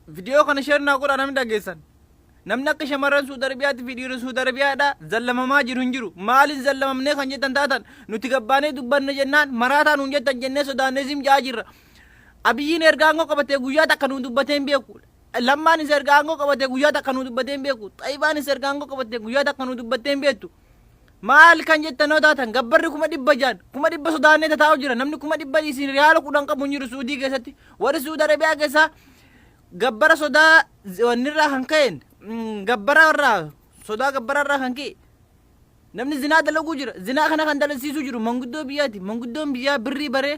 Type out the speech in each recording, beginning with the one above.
Video kana share naa godha namni dhageessan. Namni akka shamarran Suudi Arabiyaatti fi dhiirri Suudi Arabiyaadha zallamamaa jiru hin jiru. Maaliin zallamamnee kan jettan taatan nuti gabbaanee dubbanne jennaan maraataan nuun jettan jennee sodaannee sim jaa jirra. Abiyyiin ergaangoo qabatee guyyaa takka nuun dubbatee hin beeku. Lammaan isa ergaangoo qabatee guyyaa takka nuun dubbatee hin beeku. Xaayibaan isa ergaangoo qabatee guyyaa takka nuun dubbatee hin beektu. Maal kan jettanoo taatan gabbarri 1,100 1,100 sodaannee tataa'u jira. Namni 1,100 isin riyaala 10 qabu hin jiru Suudii keessatti. Warri Suudi Arabiyaa keessaa gabbara sodaa wannirraa kan ka'een gabbara irraa sodaa gabbara irraa kan ka'e namni zinaa dalaguu jira. Zinaa kana kan dalagsiisuu jiru manguddoo biyyaati. Manguddoon biyyaa birrii baree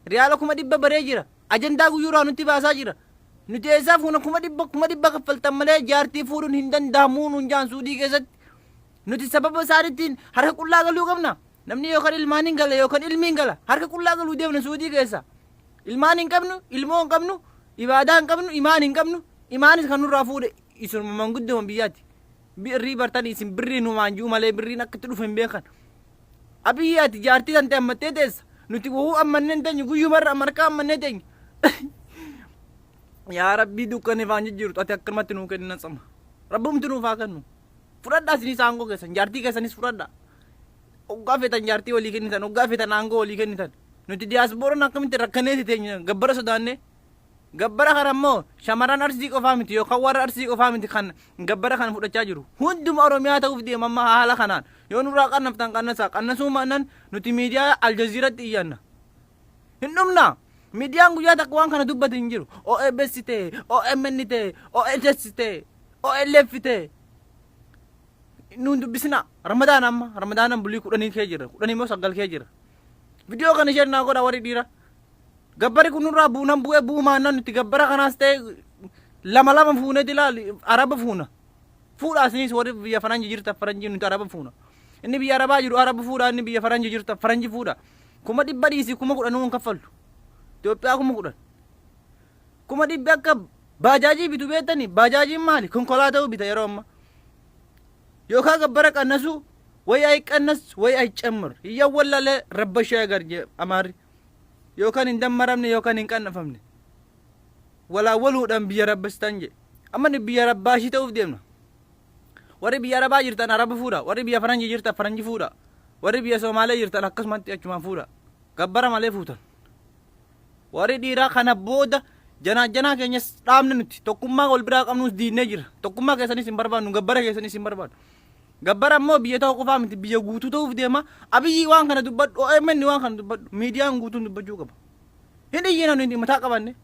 riyaala 100 baree jira. Ajandaa guyyuuraa nutti baasaa jira. Nuti eessaa fuuna 100 kaffaltan malee jaartii fuudhuun hin danda'amuu nuun jaan Suudii keessatti. Nuti sababa isaaniitiin harka qullaa galuu qabna. Namni yookaan ilmaan hin gala yookaan ilmi hin gala harka qullaa galuu deemna Suudii keessa. Ilmaan hin qabnu, ilmoo hin qabnu, ibaadaa hin qabnu, imaan hin qabnu. Imaanis kan nurraa fuudhe isuma manguddoo biyyaati. Birrii bartanii isin birrii nu maanjuu malee birriin akkatti dhufe hin beekan. Abiyyaati jaartii tan ta'e ammattee teessa. Nuti wahuu ammannee teenyu guyyumarra marqaa ammannee teenyu. Yaa Rabbii dukkanee faan jijjiirtu ati akkanumatti nuu kenni nan sama. Rabbumti nuuf haa kennu. Fudhadhaa isinis aangoo keessan jaartii keessanis fudhadhaa. Oggaa feetan jaartii walii kennitan oggaa feetan aangoo walii kennitan. Nuti diyaaspooraan akkamitti rakkaneeti teenya gabbara sodaannee. Gabbara kana immoo shamarran Arsii qofaa miti yookaan warra Arsii qofaa miti kan gabbara kana fudhachaa jiru. Hunduma Oromiyaa ta'uuf deema amma haala kanaan. Yoo nurraa qannaftan qannasaa qannasuu maannan nuti miidiyaa Aljaziiratti iyyanna. Hin dhumna. Miidiyaan guyyaa takka waan kana dubbate hin jiru. OBS ta'e, OMN ta'e, OLS ta'e, OLF ta'e. Nuun dubbisina. Ramadaanan bulii 10 kee jira. 10 immoo 9 kee jira. Video kana isheen naa godha warri dhiira. Gabbari kun nurraa buunan bu'ee buumaannan nuti gabbara kanaas ta'e lama fuuneeti ilaali araba fuuna. Fuudhaa isinis warri biyya faranjii jirta faranjii nuti araba fuuna. Inni biyya arabaa jiru araba fuudhaa inni biyya faranjii jirta faranjii fuudha. 100 dhiisii 10,000 nuun kaffaltu. Itoophiyaa 10,000. 100 akka baajaajii bitu beektanii baajaajiin maali? Konkolaataa bita yeroo ammaa. Yookaan gabbara qannasu way ay qannas way ay cemmar. Iyya wallalee rabbashee garjee amaarri. Yookaan hin dammaramne yookaan hin qannafamne. Walaa waluudhaan biyya rabbastan je. Amma ni biyya rabbaashii ta'uuf deemna. Warri biyya arabaa jirtan araba fuudha. Warri biyya faranjii jirtan faranjii fuudha. Warri biyya Somaalee jirtan akkasumatti achumaan fuudha. Gabbara malee fuutan. Warri dhiiraa kana booda janaa keenya dhaabne nuti tokkummaa wal biraa qabnus diinee jira. Tokkummaa keessanis hin barbaadnu gabbara keessanis hin barbaadu. Gabbara ammoo biyya ta'uu qofaa miti biyya guutuu ta'uuf deema. Abiyyi waan kana dubbadhu OMN waan kana dubbadhu miidiyaan guutuun dubbachuu qaba. Hin iyyina nuti mataa qabanne.